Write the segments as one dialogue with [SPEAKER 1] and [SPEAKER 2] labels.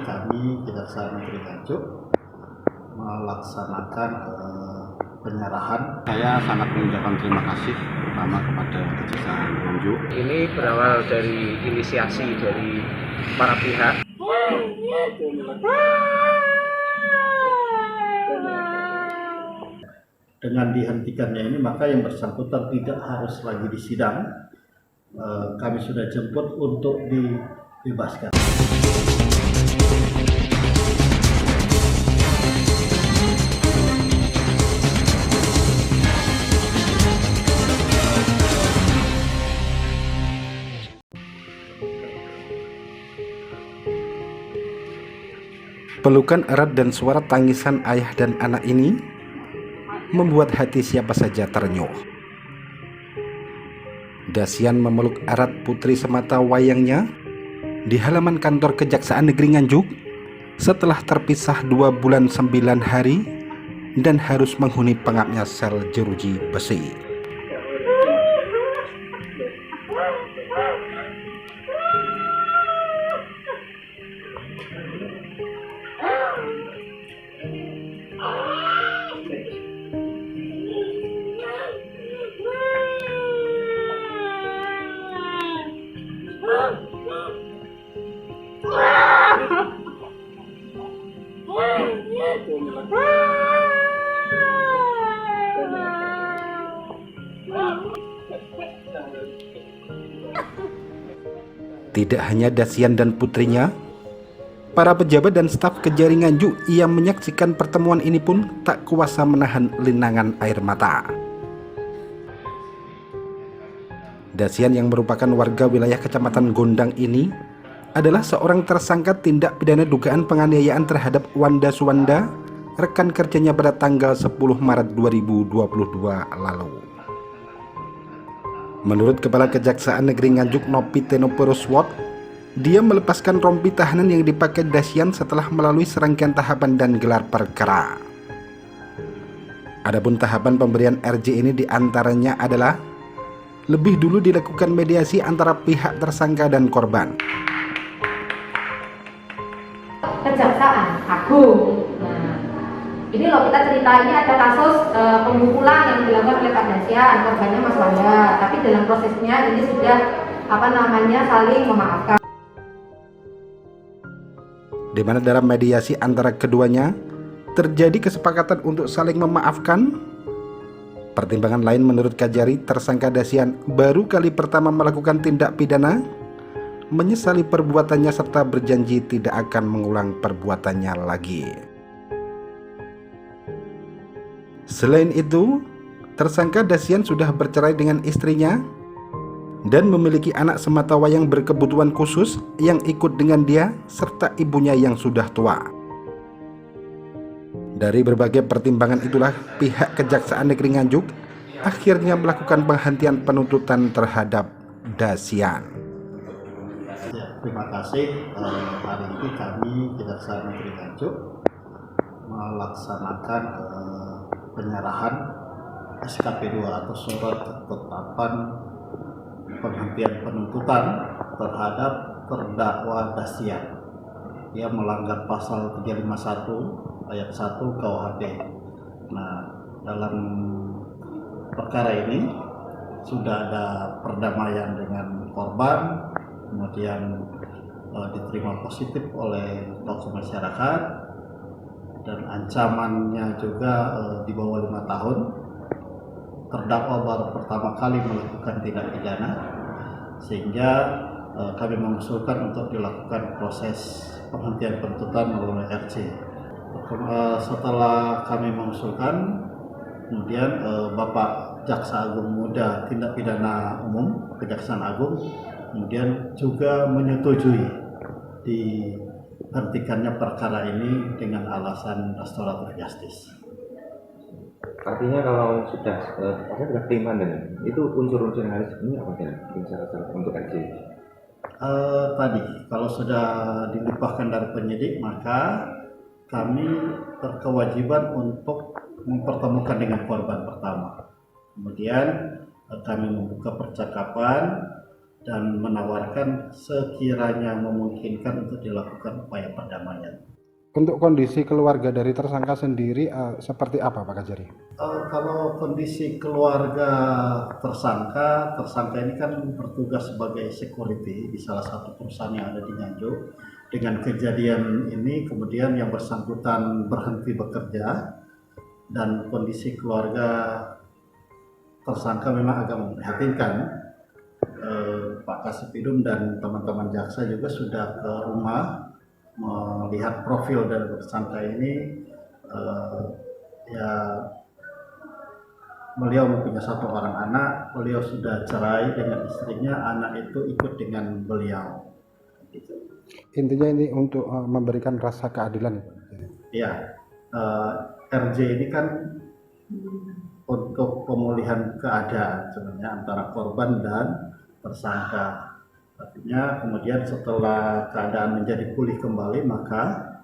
[SPEAKER 1] kami Kejaksaan Negeri Nganjuk melaksanakan penyerahan.
[SPEAKER 2] Saya sangat mengucapkan terima kasih pertama kepada Kejaksaan Nganjuk.
[SPEAKER 3] Ini berawal dari inisiasi dari para pihak.
[SPEAKER 1] Dengan dihentikannya ini, maka yang bersangkutan tidak harus lagi disidang. Kami sudah jemput untuk dibebaskan.
[SPEAKER 4] Pelukan erat dan suara tangisan ayah dan anak ini membuat hati siapa saja terenyuh. Dasian memeluk erat putri semata wayangnya di halaman kantor Kejaksaan Negeri Nganjuk setelah terpisah 2 bulan 9 hari dan harus menghuni pengapnya sel jeruji besi. Tidak hanya Dasian dan putrinya, para pejabat dan staf Kejari Nganjuk yang menyaksikan pertemuan ini pun tak kuasa menahan linangan air mata. Dasian yang merupakan warga wilayah Kecamatan Gondang ini adalah seorang tersangka tindak pidana dugaan penganiayaan terhadap Wanda Suwanda, rekan kerjanya pada tanggal 10 Maret 2022 lalu. Menurut Kepala Kejaksaan Negeri Nganjuk Nopiteno Puruswot, dia melepaskan rompi tahanan yang dipakai Dasian setelah melalui serangkaian tahapan dan gelar perkara. Adapun tahapan pemberian RJ ini diantaranya adalah lebih dulu dilakukan mediasi antara pihak tersangka dan korban.
[SPEAKER 5] Kejaksaan Agung. Ini loh, kita cerita ini ada kasus pemukulan yang dilakukan oleh Pak Dasian, korbannya Mas Wanda. Tapi dalam prosesnya ini sudah saling memaafkan.
[SPEAKER 4] Di mana dalam mediasi antara keduanya terjadi kesepakatan untuk saling memaafkan. Pertimbangan lain menurut Kajari, tersangka Dasian baru kali pertama melakukan tindak pidana, menyesali perbuatannya serta berjanji tidak akan mengulang perbuatannya lagi. Selain itu, tersangka Dasian sudah bercerai dengan istrinya dan memiliki anak sematawayang berkebutuhan khusus yang ikut dengan dia serta ibunya yang sudah tua. Dari berbagai pertimbangan itulah pihak Kejaksaan Negeri Nganjuk akhirnya melakukan penghentian penuntutan terhadap Dasian.
[SPEAKER 1] Ya, terima kasih. Hari ini kami Kejaksaan Negeri Nganjuk melaksanakan penyerahan SKP 2 atau surat ketetapan penghentian penuntutan terhadap terdakwa Dasian. Dia melanggar pasal 351 ayat 1 KUHP. Nah, dalam perkara ini sudah ada perdamaian dengan korban, kemudian diterima positif oleh tokoh masyarakat, dan ancamannya juga di bawah 5 tahun. Terdakwa baru pertama kali melakukan tindak pidana, sehingga kami mengusulkan untuk dilakukan proses penghentian penuntutan melalui RC. Setelah kami mengusulkan, kemudian Bapak Jaksa Agung Muda Tindak Pidana Umum Kejaksaan Agung kemudian juga menyetujui dihentikannya perkara ini dengan alasan restoratif justice.
[SPEAKER 6] Artinya kalau sudah ketimpanan itu unsur-unsur yang harus dipenuhi apa syarat untuk RJ?
[SPEAKER 1] Tadi kalau sudah dilimpahkan dari penyidik, maka kami berkewajiban untuk mempertemukan dengan korban pertama. Kemudian kami membuka percakapan, dan menawarkan sekiranya memungkinkan untuk dilakukan upaya perdamaian.
[SPEAKER 4] Untuk kondisi keluarga dari tersangka sendiri seperti apa Pak Kajari?
[SPEAKER 1] Kalau kondisi keluarga tersangka ini kan bertugas sebagai security di salah satu perusahaan yang ada di Nganjuk. Dengan kejadian ini kemudian yang bersangkutan berhenti bekerja dan kondisi keluarga tersangka memang agak memprihatinkan. Pak Kasipidum dan teman-teman jaksa juga sudah ke rumah melihat profil dari tersangka ini. Beliau mempunyai 1 orang anak, beliau sudah cerai dengan istrinya, anak itu ikut dengan beliau. Gitu.
[SPEAKER 4] Intinya ini untuk memberikan rasa keadilan.
[SPEAKER 1] Ya, RJ ini kan untuk pemulihan keadaan sebenarnya antara korban dan tersangka. Artinya kemudian setelah keadaan menjadi pulih kembali, maka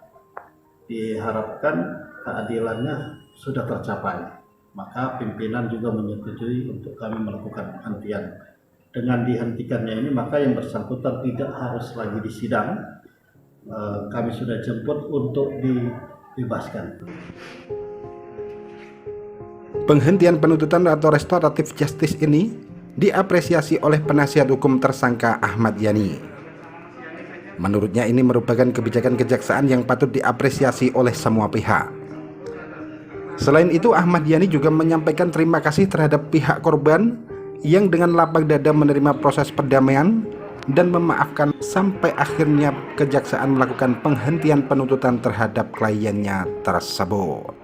[SPEAKER 1] diharapkan keadilannya sudah tercapai. Maka pimpinan juga menyetujui untuk kami melakukan penghentian. Dengan dihentikannya ini, maka yang bersangkutan tidak harus lagi disidang. Kami sudah jemput untuk dibebaskan.
[SPEAKER 4] Penghentian penuntutan atau restoratif justice ini diapresiasi oleh penasihat hukum tersangka Ahmad Yani. Menurutnya ini merupakan kebijakan kejaksaan yang patut diapresiasi oleh semua pihak. Selain itu, Ahmad Yani juga menyampaikan terima kasih terhadap pihak korban yang dengan lapang dada menerima proses perdamaian dan memaafkan sampai akhirnya kejaksaan melakukan penghentian penuntutan terhadap kliennya tersebut.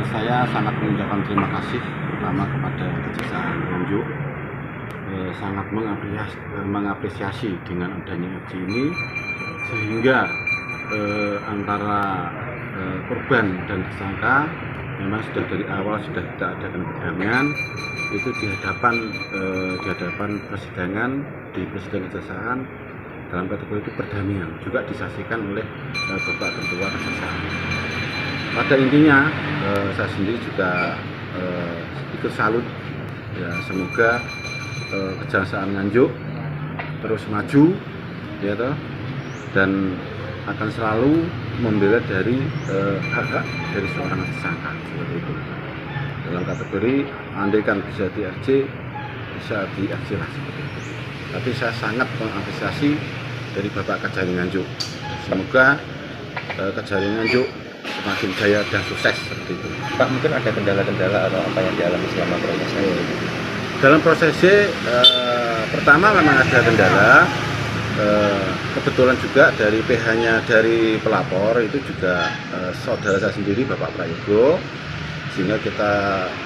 [SPEAKER 2] Saya sangat mengucapkan terima kasih pertama kepada Kejaksaan Nganjuk, sangat mengapresiasi dengan adanya RJ ini, sehingga antara korban dan tersangka memang sudah dari awal sudah kita adakan perdamaian. Itu di hadapan persidangan di persidangan kejaksaan dalam kategori itu perdamaian juga disaksikan oleh Bapak Ketua Kejaksaan. Pada intinya saya sendiri juga ikut salut ya, semoga Kejaksaan Nganjuk terus maju ya toh, dan akan selalu membela dari hak-hak dari seorang tersangka seperti itu. Dalam kategori andai kan bisa di RJ, bisa di RJ lah seperti itu. Tapi saya sangat mengapresiasi dari Bapak Kajari Nganjuk. Semoga Kajari Nganjuk semakin jaya dan sukses seperti itu.
[SPEAKER 6] Pak, mungkin ada kendala-kendala atau apa yang dialami selama prosesnya?
[SPEAKER 2] Dalam prosesnya pertama memang ada kendala. Kebetulan juga dari PH-nya dari pelapor itu juga saudara saya sendiri Bapak Prayogo, sehingga kita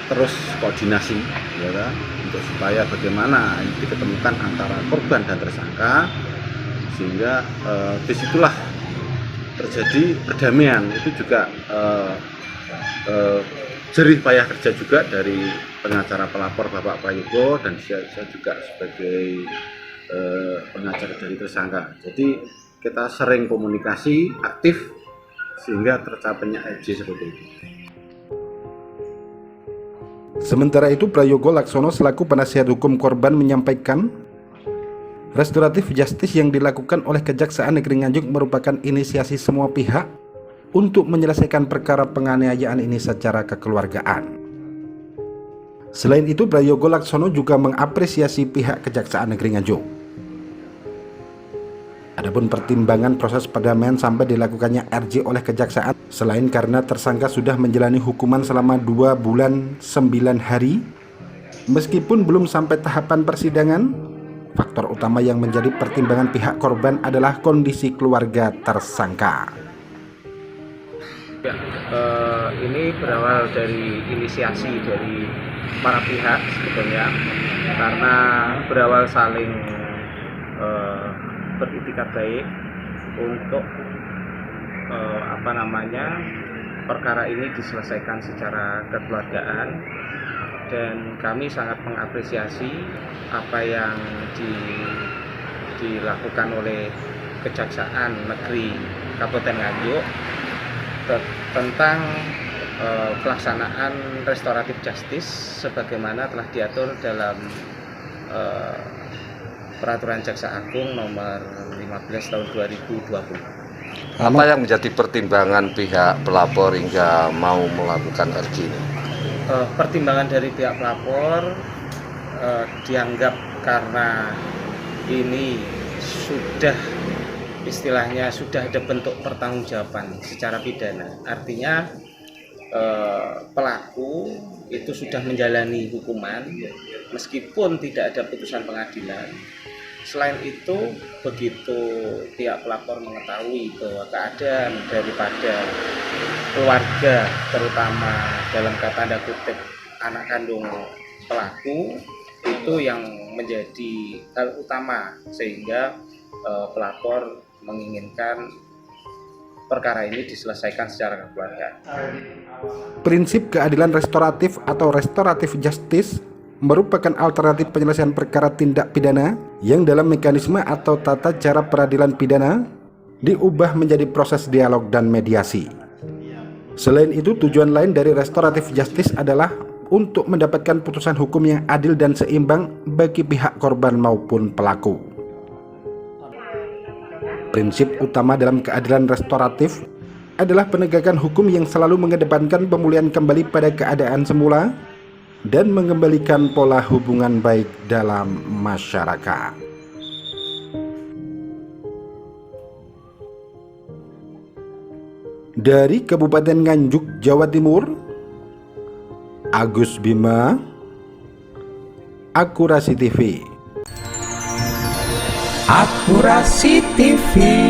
[SPEAKER 2] terus koordinasi ya kan, untuk supaya bagaimana diketemukan antara korban dan tersangka, sehingga disitulah terjadi perdamaian. Itu juga jerih payah kerja juga dari pengacara pelapor Bapak Prayogo, dan saya juga sebagai pengacara dari tersangka. Jadi kita sering komunikasi aktif sehingga tercapainya RJ seperti itu.
[SPEAKER 4] Sementara itu, Prayogo Laksono selaku penasihat hukum korban menyampaikan restoratif justice yang dilakukan oleh Kejaksaan Negeri Nganjuk merupakan inisiasi semua pihak untuk menyelesaikan perkara penganiayaan ini secara kekeluargaan. Selain itu, Prayogo Laksono juga mengapresiasi pihak Kejaksaan Negeri Nganjuk. Adapun pertimbangan proses perdamaian sampai dilakukannya RJ oleh Kejaksaan, selain karena tersangka sudah menjalani hukuman selama 2 bulan 9 hari, meskipun belum sampai tahapan persidangan, faktor utama yang menjadi pertimbangan pihak korban adalah kondisi keluarga tersangka.
[SPEAKER 3] Ya, ini berawal dari inisiasi dari para pihak sebetulnya, karena berawal saling beritikat baik untuk perkara ini diselesaikan secara kekeluargaan, dan kami sangat mengapresiasi apa yang dilakukan oleh Kejaksaan Negeri Kabupaten Nganjuk tentang pelaksanaan restoratif justice sebagaimana telah diatur dalam Peraturan Jaksa Agung nomor 15 tahun 2020.
[SPEAKER 7] Apa yang menjadi pertimbangan pihak pelapor hingga mau melakukan RG ini?
[SPEAKER 3] Pertimbangan dari pihak pelapor dianggap karena ini sudah istilahnya sudah ada bentuk pertanggungjawaban secara pidana. Artinya pelaku itu sudah menjalani hukuman meskipun tidak ada putusan pengadilan. Selain itu, begitu pihak pelapor mengetahui bahwa keadaan daripada keluarga, terutama dalam tanda kutip anak kandung pelaku, itu yang menjadi hal utama sehingga pelapor menginginkan perkara ini diselesaikan secara kekeluargaan.
[SPEAKER 4] Prinsip keadilan restoratif atau restoratif justice merupakan alternatif penyelesaian perkara tindak pidana yang dalam mekanisme atau tata cara peradilan pidana diubah menjadi proses dialog dan mediasi. Selain itu, tujuan lain dari restoratif justice adalah untuk mendapatkan putusan hukum yang adil dan seimbang bagi pihak korban maupun pelaku. Prinsip utama dalam keadilan restoratif adalah penegakan hukum yang selalu mengedepankan pemulihan kembali pada keadaan semula dan mengembalikan pola hubungan baik dalam masyarakat. Dari Kabupaten Nganjuk, Jawa Timur, Agus Bima, Akurasi TV.
[SPEAKER 8] Akurasi TV.